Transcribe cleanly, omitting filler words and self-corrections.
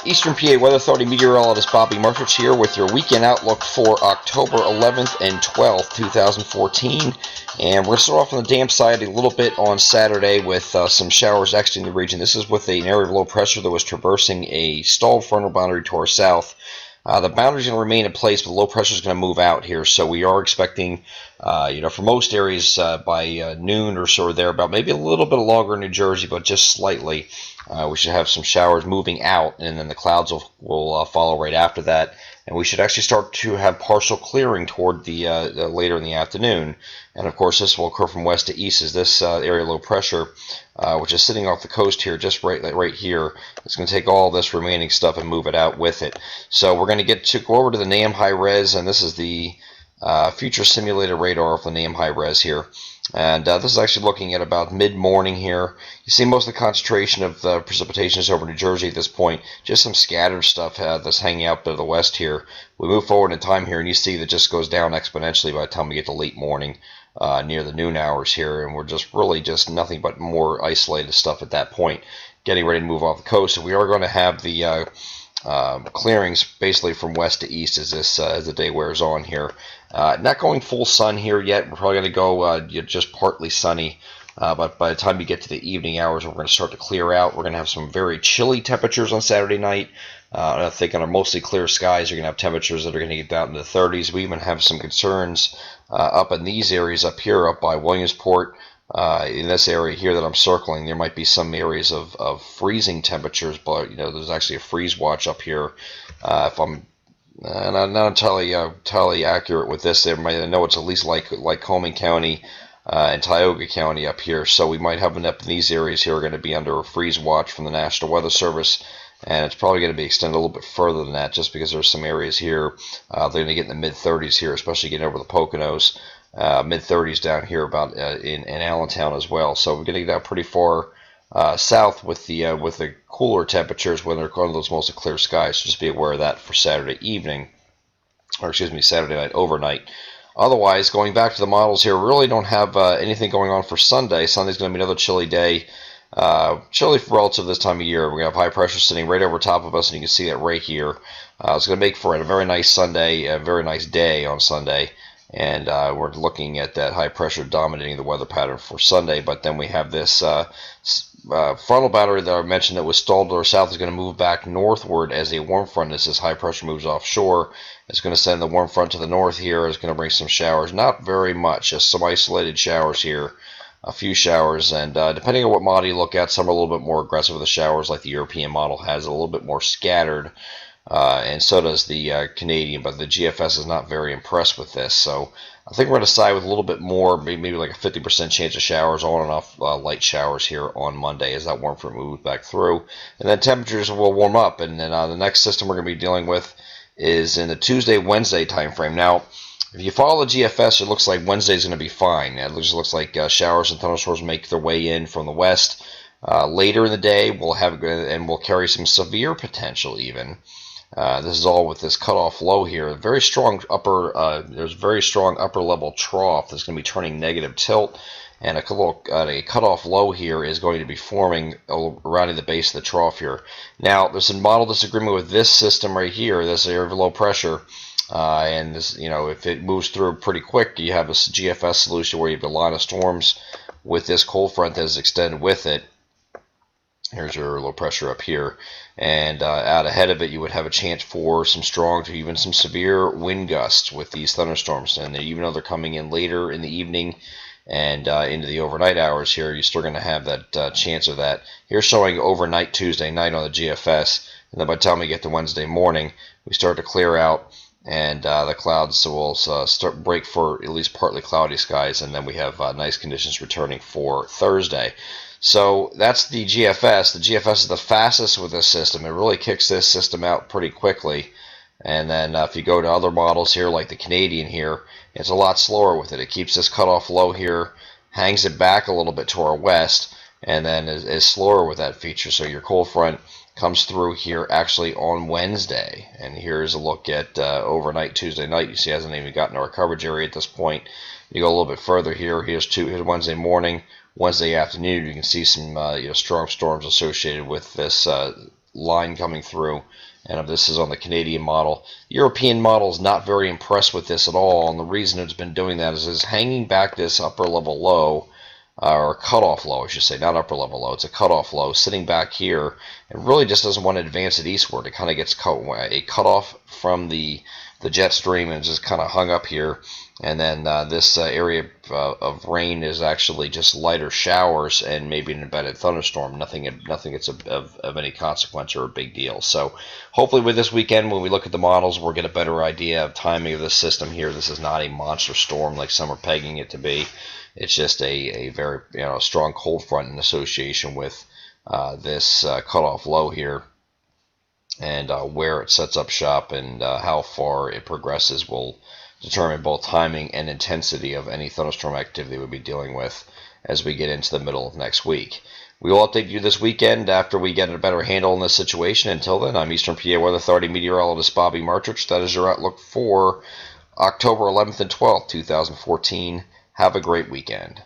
Eastern PA Weather Authority meteorologist Bobby Murphy here with your weekend outlook for October 11th and 12th, 2014. And we're going to start off on the damp side a little bit on Saturday with some showers exiting the region. This is with an area of low pressure that was traversing a stalled frontal boundary to our south. The boundary is going to remain in place, but the low pressure is going to move out here. So we are expecting, for most areas by noon or so or thereabout, maybe a little bit longer in New Jersey, but just slightly. We should have some showers moving out, and then the clouds will follow right after that. And we should actually start to have partial clearing toward the later in the afternoon. And of course, this will occur from west to east as this area of low pressure, which is sitting off the coast here, just right here. It's going to take all this remaining stuff and move it out with it. So we're going to go over to the NAM high res, and this is the future simulated radar of the NAM high res here. And this is actually looking at about mid-morning here. You see most of the concentration of the precipitation is over New Jersey at this point. Just some scattered stuff that's hanging out to the west here. We move forward in time here, and you see that it just goes down exponentially by the time we get to late morning, near the noon hours here. And we're just really just nothing but more isolated stuff at that point, getting ready to move off the coast. So we are going to have the clearings basically from west to east as the day wears on here. Not going full sun here yet. We're probably going to go just partly sunny, but by the time you get to the evening hours, we're going to start to clear out. We're going to have some very chilly temperatures on Saturday night. I think on our mostly clear skies, you're going to have temperatures that are going to get down into the 30s. We even have some concerns up in these areas up here, up by Williamsport. In this area here that I'm circling, there might be some areas of freezing temperatures, but there's actually a freeze watch up here. If I'm not entirely accurate with this, I know it's at least like Lycoming County and Tioga County up here, so we might have up in these areas here are going to be under a freeze watch from the National Weather Service, and it's probably going to be extended a little bit further than that, just because there's some areas here they're going to get in the mid-30s here, especially getting over the Poconos. Mid-30s down here about in Allentown as well. So we're getting down pretty far south with the cooler temperatures when they're going to those mostly clear skies. So just be aware of that for Saturday evening, or excuse me, Saturday night overnight. Otherwise, going back to the models here, we really don't have anything going on for Sunday. Sunday's going to be another chilly day. Chilly for relative this time of year. We have high pressure sitting right over top of us, and you can see that right here. It's going to make for a very nice Sunday, a very nice day on Sunday. And we're looking at that high pressure dominating the weather pattern for Sunday. But then we have this frontal boundary that I mentioned that was stalled to our south is going to move back northward as a warm front as this high pressure moves offshore. It's going to send the warm front to the north here. It's going to bring some showers. Not very much, just some isolated showers here. A few showers, and depending on what model you look at, some are a little bit more aggressive with the showers, like the European model has a little bit more scattered. And so does the Canadian, but the GFS is not very impressed with this. So I think we're going to side with a little bit more, maybe like a 50% chance of showers, on and off light showers here on Monday as that warm front moves back through. And then temperatures will warm up. And then the next system we're going to be dealing with is in the Tuesday-Wednesday time frame. Now, if you follow the GFS, it looks like Wednesday is going to be fine. It just looks like showers and thunderstorms make their way in from the west. Later in the day, we'll carry some severe potential even. This is all with this cutoff low here. There's very strong upper level trough that's going to be turning negative tilt, and a cutoff low here is going to be forming around the base of the trough here. Now, there's a model disagreement with this system right here, this area of low pressure, and this, if it moves through pretty quick, you have a GFS solution where you have a line of storms with this cold front that is extended with it. Here's your low pressure up here, and out ahead of it you would have a chance for some strong to even some severe wind gusts with these thunderstorms. And even though they're coming in later in the evening and into the overnight hours here, you're still going to have that chance of that. Here's showing overnight Tuesday night on the GFS, and then by the time we get to Wednesday morning, we start to clear out, and the clouds will start break for at least partly cloudy skies, and then we have nice conditions returning for Thursday. So that's the GFS. The GFS is the fastest with this system. It really kicks this system out pretty quickly. And then if you go to other models here, like the Canadian here, it's a lot slower with it. It keeps this cutoff low here, hangs it back a little bit to our west, and then is slower with that feature. So your cold front comes through here actually on Wednesday. And here's a look at overnight Tuesday night. You see it hasn't even gotten to our coverage area at this point. You go a little bit further here. Here's Wednesday morning. Wednesday afternoon, you can see some strong storms associated with this line coming through. And this is on the Canadian model. The European model is not very impressed with this at all, and the reason it's been doing that is hanging back this upper level low, or cutoff low, I should say, not upper level low. It's a cutoff low sitting back here, and really just doesn't want to advance it eastward. It kind of gets a cutoff from the jet stream and just kind of hung up here. And then this area of rain is actually just lighter showers and maybe an embedded thunderstorm. Nothing that's of any consequence or a big deal. So hopefully with this weekend, when we look at the models, we'll get a better idea of timing of this system here. This is not a monster storm like some are pegging it to be. It's just a very strong cold front in association with this cutoff low here. And where it sets up shop and how far it progresses will determine both timing and intensity of any thunderstorm activity we'll be dealing with as we get into the middle of next week. We will update you this weekend after we get a better handle on this situation. Until then, I'm Eastern PA Weather Authority meteorologist Bobby Martrich. That is your outlook for October 11th and 12th, 2014. Have a great weekend.